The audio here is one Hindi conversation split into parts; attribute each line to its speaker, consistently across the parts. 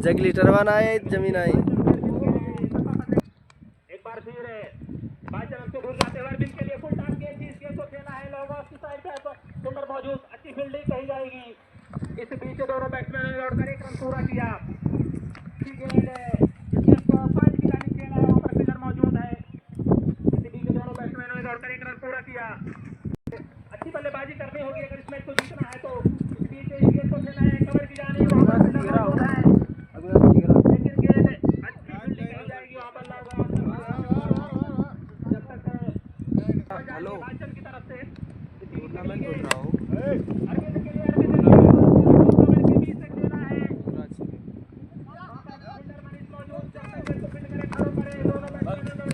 Speaker 1: जगली टरवाना है जमीन आई
Speaker 2: एक बार फिर बाचन को भूल जाते हुए बिल के लिए फुल टास्क के चीज के तो खेला है लोगों की साइड पे सुंदर मौजूद अच्छी फील्डिंग कही जाएगी। इस बीच दोनों बैट्समैन ने लौटकर एक रन पूरा किया। ठीक है पॉइंट की लाइन खेला है, वहां पर फील्डर मौजूद है। इस बीच दोनों बैट्समैनों ने लौटकर एक रन पूरा किया। अच्छी बल्लेबाजी करनी होगी अगर इस मैच को जीतना है तो। इस बीच गेंद को खेला है कवर की जानी वहां पर फील्डर मौजूद है, लेकिन गेंद अच्छी फील्डिंग कही जाएगी वहां पर लोगों जब तक
Speaker 1: हेलो
Speaker 2: बाचन की तरफ से
Speaker 1: टूर्नामेंट बोल रहा हूँ।
Speaker 2: अरविंद के लिए ओवर के बीच से खेला है। फील्डर मनीष मौजूद जब तक गेंद को फील्ड करे खड़ो करे दोनों बैट्समैन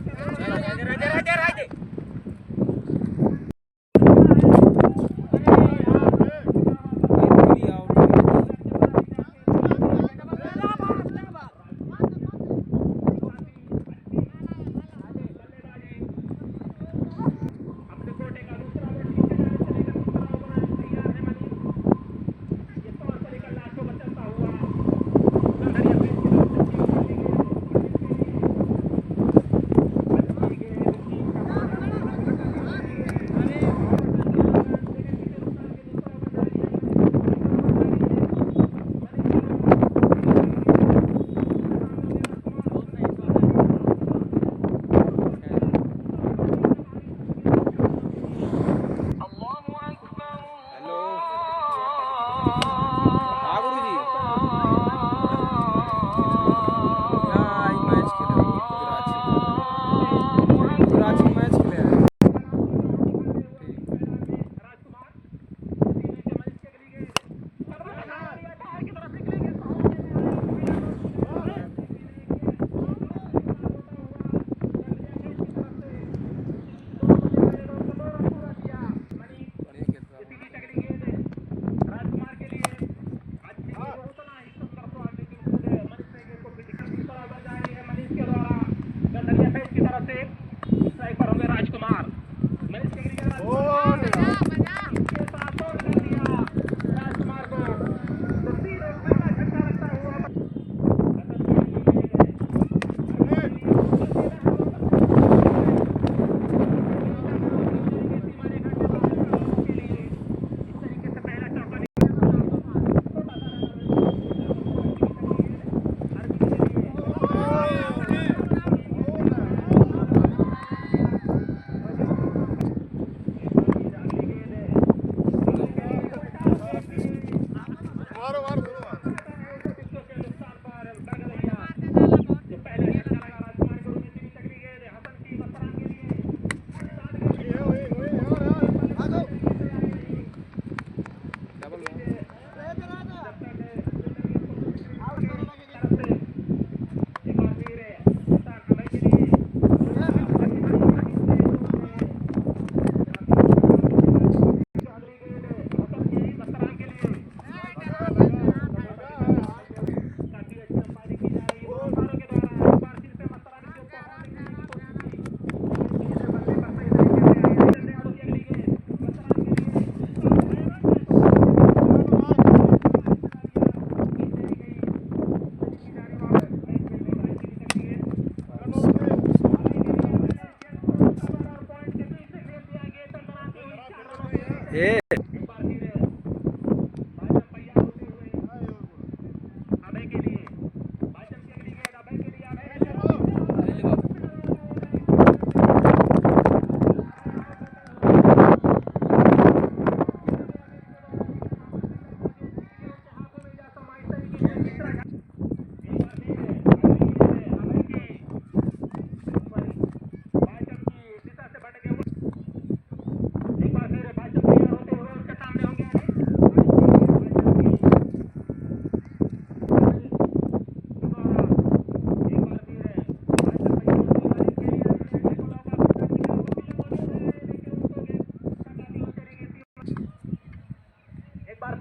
Speaker 1: ये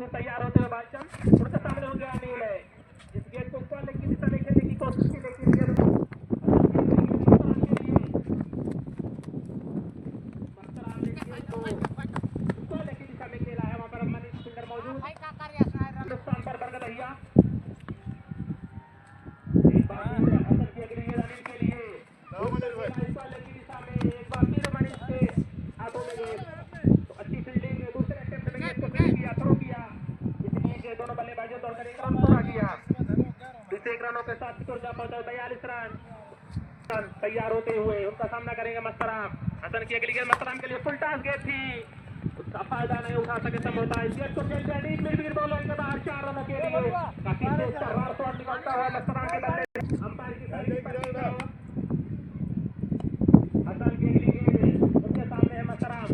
Speaker 2: मौजूद तैयार होते हुए भाईचंद उनके सामने हो गया अनिल है। इस गेंद को ऊपर लेग की दिशा में खेलने की कोशिश की लेकिन नुकसान पर बरकत भैया एक बार फिर हसन की अगली गेंद अनिल के लिए दिशा में एक बार फिर मनीष के हाथों में गेंद तो अच्छी फील्डिंग दूसरे अटेम्प्ट में गेंद को फील्ड किया थ्रो किया इसलिए कि दोनों बल्लेबाजों दौड़कर एक रन पूरा किया। दूसरे एक रनों के साथ स्कोर जा पहुंचा 42 रन। तैयार होते हुए उनका सामना करेंगे मस्तराम। हसन की अगली गेंद मस्तराम के लिए फुल टॉस गेंद थी उसका फायदा नहीं उठा सके समझौता इस गेंद को खेलते हैं डीप मिड विकेट बॉलर के बाहर 4 रनों के लिए काफी तेज चार शॉट निकलता हुआ मस्तराम के बल्ले अंपायर की साइड पर खेलता हुआ हसन की अगली गेंद उनके सामने है मस्तराम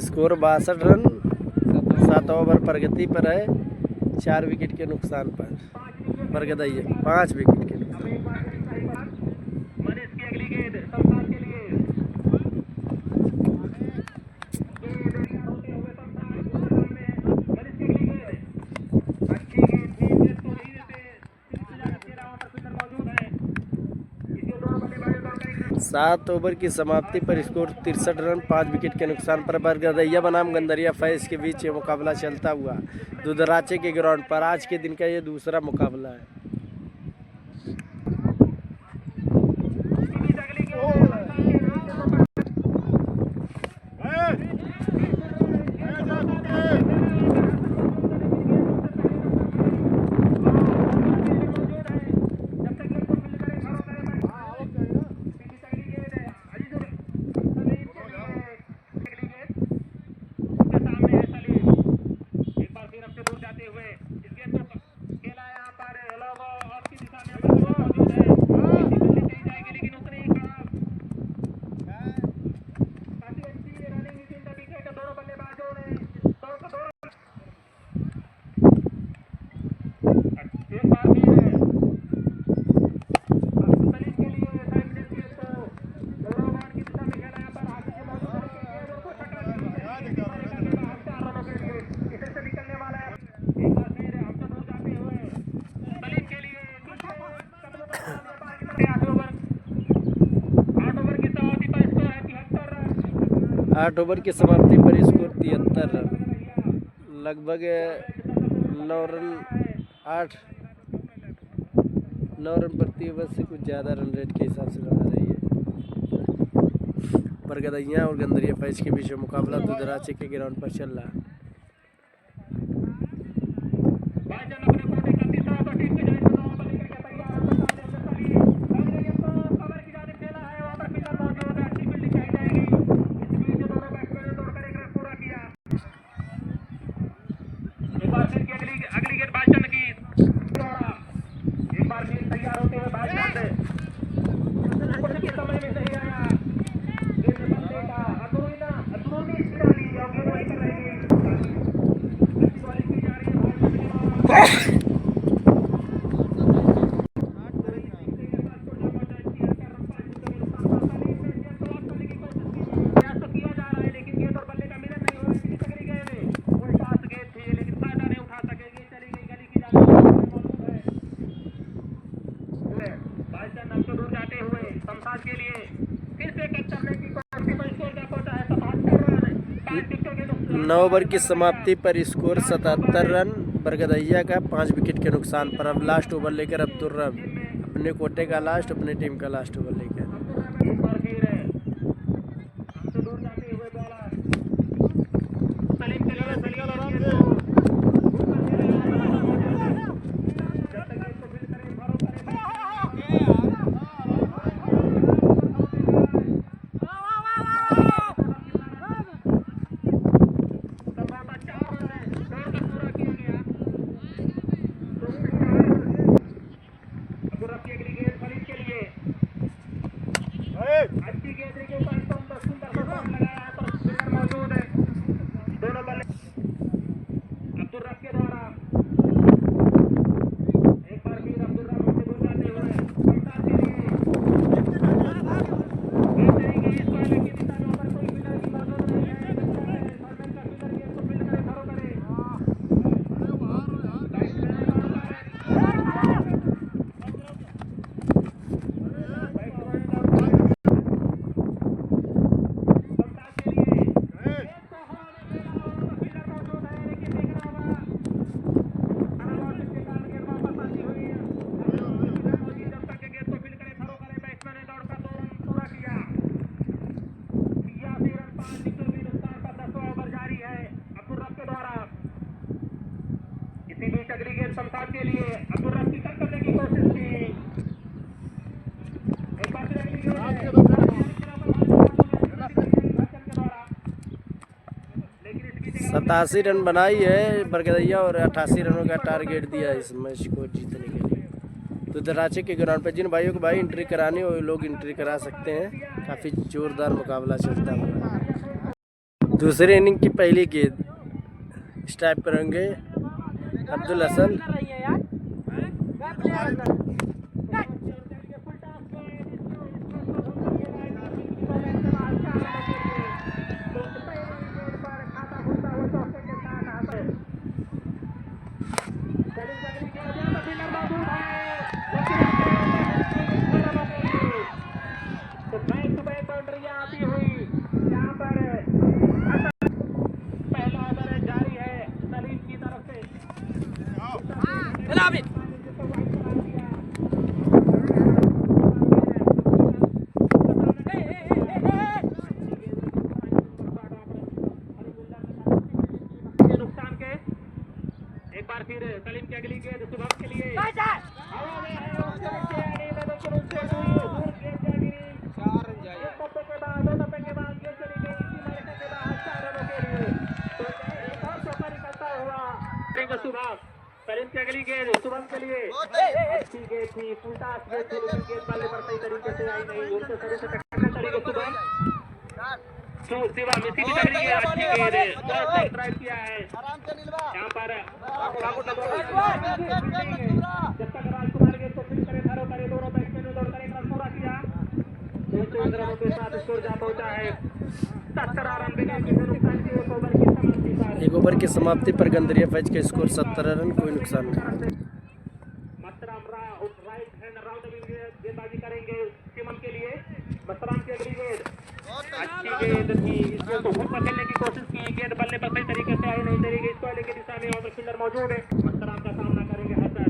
Speaker 1: स्कोर 62 रन 7 ओवर प्रगति पर है 4 विकेट के नुकसान पर बरगदइया 5 विकेट के नुकसान। सात ओवर की समाप्ति पर स्कोर 63 रन 5 विकेट के नुकसान पर बरगदइया बनाम गंदरिया फैज के बीच ये मुकाबला चलता हुआ दुधराचे के ग्राउंड पर आज के दिन का ये दूसरा मुकाबला है। आठ ओवर की समाप्ति पर स्कोर 73 रन लगभग 9 रन प्रति ओवर से कुछ ज़्यादा रन रेट के हिसाब से बना रही है। बरगदइया और गंदरिया फैज के बीच मुकाबला दुधराचे के ग्राउंड पर चल रहा है। 9 ओवर की समाप्ति पर स्कोर 77 रन। बरगदैया का 5 विकेट के नुकसान पर। अब लास्ट ओवर लेकर अब्दुल रब अपने कोटे का लास्ट, अपने टीम का लास्ट ओवर लेकर।
Speaker 2: अच्छी गेंद के ऊपर सुंदर शॉट लगाया तो स्पिनर मौजूद है। दोनों बल्ले अब्दुल रब के द्वारा एक बार फिर अब्दुल रब से दूर जाते हुए कप्तान के लिए गेंद देंगे इस वाले की दिशा में। पर कोई फील्डर की मौजूद नहीं है। फॉरमैन का फील्डर गेंद को फील्ड करे, थ्रो करे। इसी बीच अगली गेंद शमशाद के लिए अब्दुल रब की कट करने की कोशिश की। एक बार फिर अगली गेंद
Speaker 1: 87 रन बनाई है बरगदैया और 88 रनों का टारगेट दिया इस मैच को जीतने के लिए। तो दराचे के ग्राउंड पर जिन भाइयों को भाई एंट्री करानी हो, लोग एंट्री करा सकते हैं। काफ़ी जोरदार मुकाबला चलता है। दूसरे इनिंग की पहली गेंद स्ट्राइक पर होंगे अब्दुल हसन।
Speaker 2: तो बैक टू बैक बाउंड्रियां आती हुई यहाँ पर पहला ओवर जारी है सलीम की तरफ से। नुकसान के एक बार फिर सलीम की अगली गेंद शुभम के लिए सलीम की अगली गेंद शुभम के लिए अच्छी गेंद थी, उल्टा गेंद थी, लेकिन गेंद वाले पर सही तरीके से आई नहीं। उनके शरीर से टक्कर तरीके शुभम शिवम इसी भी तरीके अच्छी गेंद ड्राइव किया है यहाँ पर। जब तक राजकुमार गेंद को फिर करे, धारो करे, दोनों बैट्समैन ने दौड़ कर एक रन पूरा किया। 2 रनों के साथ स्कोर जा पहुंचा है 17 रन बिना किसी नुकसान के एक ओवर की समाप्ति पर।
Speaker 1: एक ओवर की समाप्ति पर गंदरिया फैज का स्कोर 17 रन, कोई नुकसान नहीं।
Speaker 2: मस्तराम राइट हैंड राउंड गेंदबाजी करेंगे शिवम के लिए। मस्तराम की अगली गेंद अच्छी गेंद थी, इसमें तो खूब पकड़ने की कोशिश की, गेंद बल्ले पर सही तरीके से आई नहीं। तरीके इस वाले की दिशा में और फील्डर मौजूद है। मस्तराम का सामना करेंगे हसन।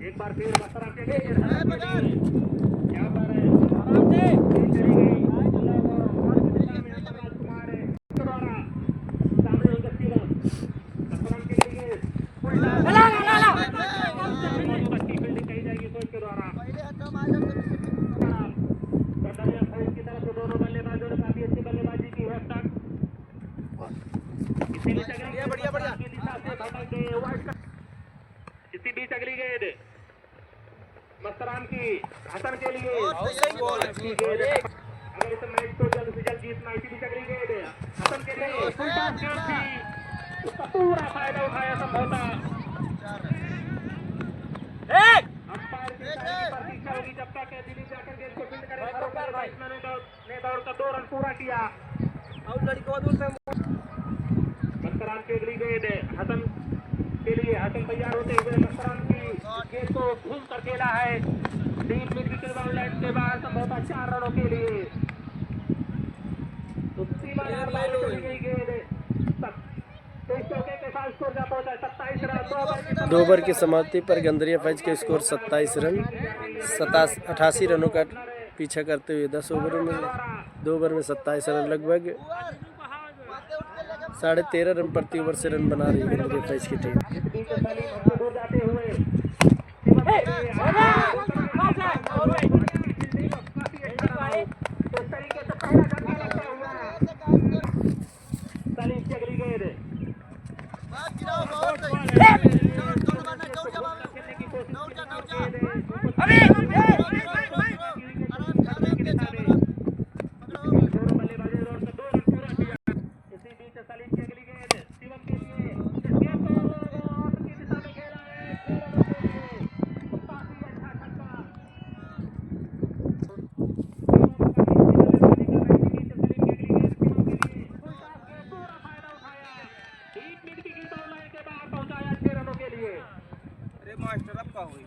Speaker 2: एक बार फिर मस्तराम के लिए यहाँ पर राजकुमार द्वारा सामने होकर शिवम मस्तराम के लिए अच्छी फील्डिंग कही जाएगी कोच के द्वारा। दोनों बल्लेबाजों ने काफी अच्छी बल्लेबाजी की है अब तक। इसी बीच अगली गेंद मस्तराम की हसन के लिए अच्छी गेंद। अगर इस मैच को जल्द से जल्द जीतना, इसी बीच अगली गेंद हसन के लिए फुल टॉस गेंद थी, उसका पूरा फायदा उठाया संभवतः। अंपायर की प्रतीक्षा होगी जब तक दिलीप जाकर गेंद को फील्ड करे। बैट्समैन ने दौड़कर 2 रन पूरा किया। मस्तराम की अगली गेंद हसन के लिए। हसन तैयार होते हुए मस्तराम की गेंद को घूम कर खेला है डीप मिड विकेट बाउंड के बाद संभवतः 4 रनों के लिए। तो सीमा गेंद पास स्कोर जा पहुंचा 27 रन।
Speaker 1: 2 ओवर की समाप्ति पर गंदरिया फैज के स्कोर 27 रन 88 रनों का पीछा करते हुए 10 ओवरों में 2 ओवर में 27 रन लगभग 13.5 रन प्रति ओवर से रन बना रही है गंदरिया फैज की टीम।
Speaker 2: दूर जाते हुए इस तरीके से पहला छक्का लगता हुआ सलीम की अगली गेंद खेलने की कोशिश दोनों बल्लेबाजों ने दौड़ कर 2 रन पूरा किया। इसी बीच सलीम की अगली गेंद शिवम के लिए इस गेंद को ऑफ की दिशा में खेला है काफी अच्छा छक्का।
Speaker 3: मास्टर अब का हुई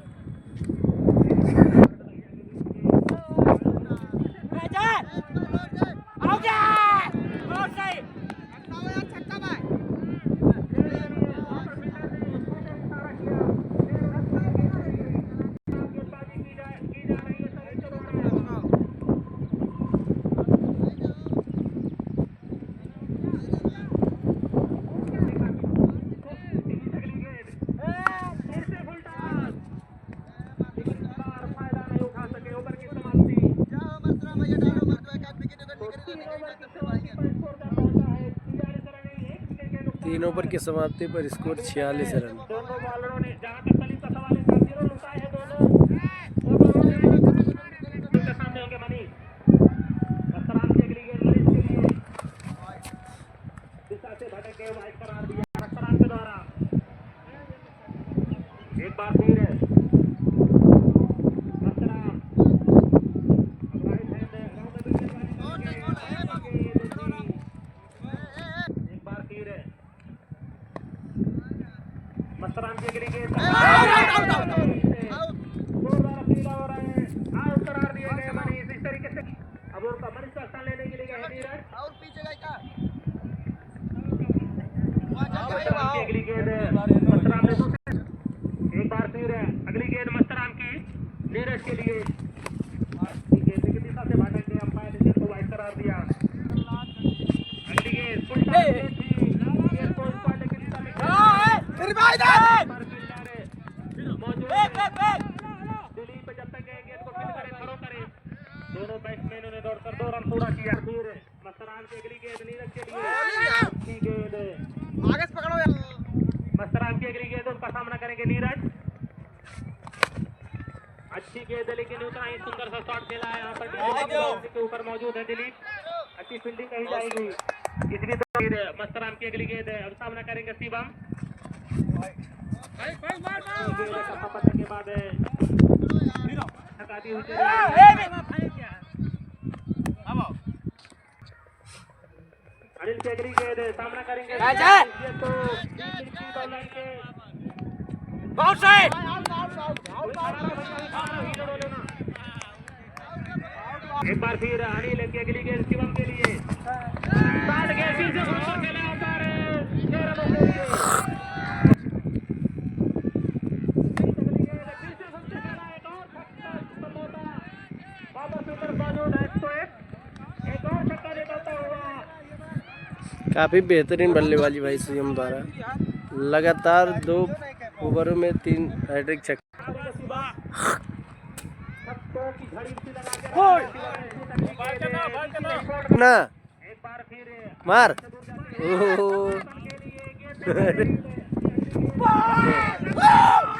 Speaker 1: तीन ओवर की समाप्ति पर स्कोर 46 रन।
Speaker 2: दोनों बॉलरों ने जहां तक सलीम का सवाल है काफी रन उठाए हैं दोनों सामने होंगे मनीष मस्तरान की अगली गेंद मनीष के लिए दिशा से भटक गए वाइड करार दिया मस्तरान के द्वारा एक बार फिर मस्तरान राइट हैंड एक बार फिर मस्तरान की अगली गेंद आउट करार दिए गए मनीष इस तरीके से अब उनका मनीष का स्थान लेने के लिए गए नीरज
Speaker 3: और पीछे गई का
Speaker 2: मस्तरान की अगली गेंद मस्तरान ने एक बार फिर अगली गेंद मस्तरान की नीरज के लिए गेंद की दिशा से भागने के अंपायर ने गेंद को वाइड करार दिया अगली गेंद फुल टॉस थी गेंद को स्क्वायर की दिशा में दिलीप जब तक गेंद को फिर करे थ्रो करे दोनों बैट्समैनों ने दौड़कर 2 रन पूरा किया। फिर मस्तरान की अगली गेंद नीरज के लिए अच्छी गेंद
Speaker 3: आगे से पकड़ो यार
Speaker 2: मस्तरान की अगली गेंद उनका सामना करेंगे नीरज अच्छी गेंद लेकिन उतना ही सुंदर सा शॉट खेला है यहाँ पर के ऊपर मौजूद है दिलीप अच्छी फील्डिंग कही जाएगी इसलिए मस्तरान की अगली गेंद अब सामना करेंगे शिवम के बाद थकाती हुई अनिल की अगली गेंद सामना करेंगे तो
Speaker 3: बहुत सही
Speaker 2: एक बार फिर अनिल की अगली गेंद शिवम के लिए काट के फिर से घुमा के ले आता है 6 रनों के लिए
Speaker 1: काफ़ी बेहतरीन बल्लेबाजी भाई शिवम द्वारा लगातार 2 ओवरों में 3 हैट्रिक छक्के ना मार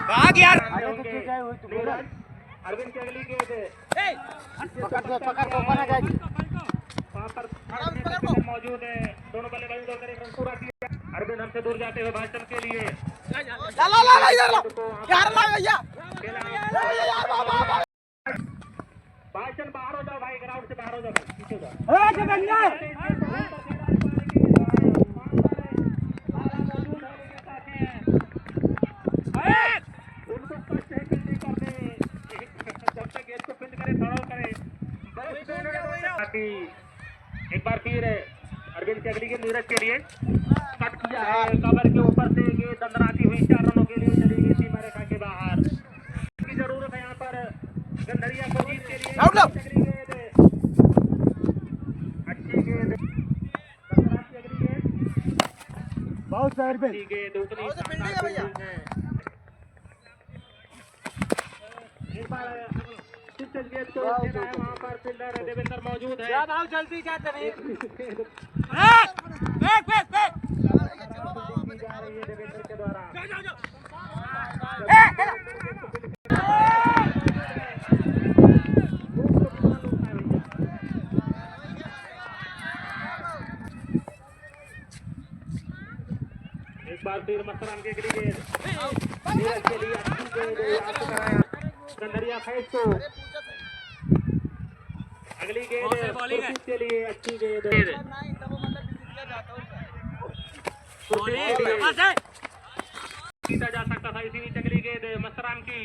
Speaker 3: भाग यार
Speaker 2: अरविंद की अगली गेंद मौजूद है दोनों बल्लेबाज दौड़कर 1 रन पूरा किया। अरविंद हमसे दूर जाते हुए भाषण के लिए भाषण बाहर हो जाओ भाई ग्राउंड से बाहर हो जाओ पीछे जाओ उनको स्पष्ट है कि नहीं करने जब तक गेंद को फील्ड करे थ्रो करे एक बार फिर अरविंद चगली के नीरज के लिए कट किया है कवर के ऊपर से गेंद दंदराती हुई 4 रनों के लिए चली गई सीमा रेखा के बाहर की जरूरत है यहाँ पर गंधरिया को जीत के लिए चगली गेंद अच्छी गेंद दंदराती अगली गेंद
Speaker 3: बहुत साइड पे
Speaker 2: अच्छी गेंद उतनी शानदार फील्डिंग है एक बार सिक्स गेंद को खेला है वहाँ पर फील्डर देवेंद्र मौजूद है
Speaker 3: जल्दी जाते नहीं
Speaker 2: जा रही है देवेंद्र के द्वारा एक बार फिर मस्तराम के लिए नीरज के लिए अच्छी गेंद आपको कराया गंधरिया फैज को अगली गेंद के लिए अच्छी गेंद जीता जा सकता था इसी बीच अगली गेंद मस्तराम की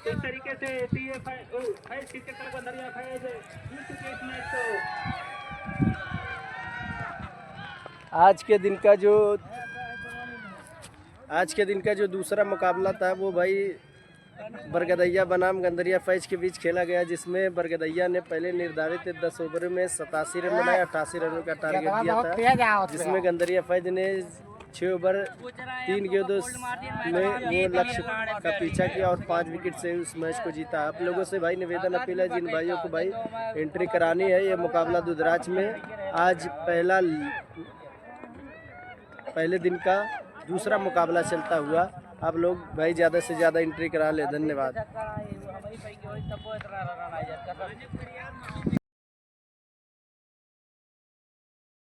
Speaker 2: इस तरीके से फैज क्रिकेट गंधरिया फैज जीत चुके इस मैच को
Speaker 1: आज के दिन का जो दूसरा मुकाबला था वो भाई बरगदैया बनाम गंधरिया फैज के बीच खेला गया, जिसमें बरगदैया ने पहले निर्धारित 10 ओवर में 87 रन बनाए, 88 रनों का टारगेट दिया था, जिसमें गंधरिया फैज ने 6 ओवर 3 गेंदों में वो लक्ष्य का पीछा किया और 5 विकेट से उस मैच को जीता। आप लोगों से भाई निवेदन अपील है, जिन भाइयों को भाई एंट्री करानी है ये मुकाबला दुधराज में आज पहले दिन का दूसरा मुकाबला चलता हुआ, आप लोग भाई ज़्यादा से ज़्यादा एंट्री करा ले। धन्यवाद।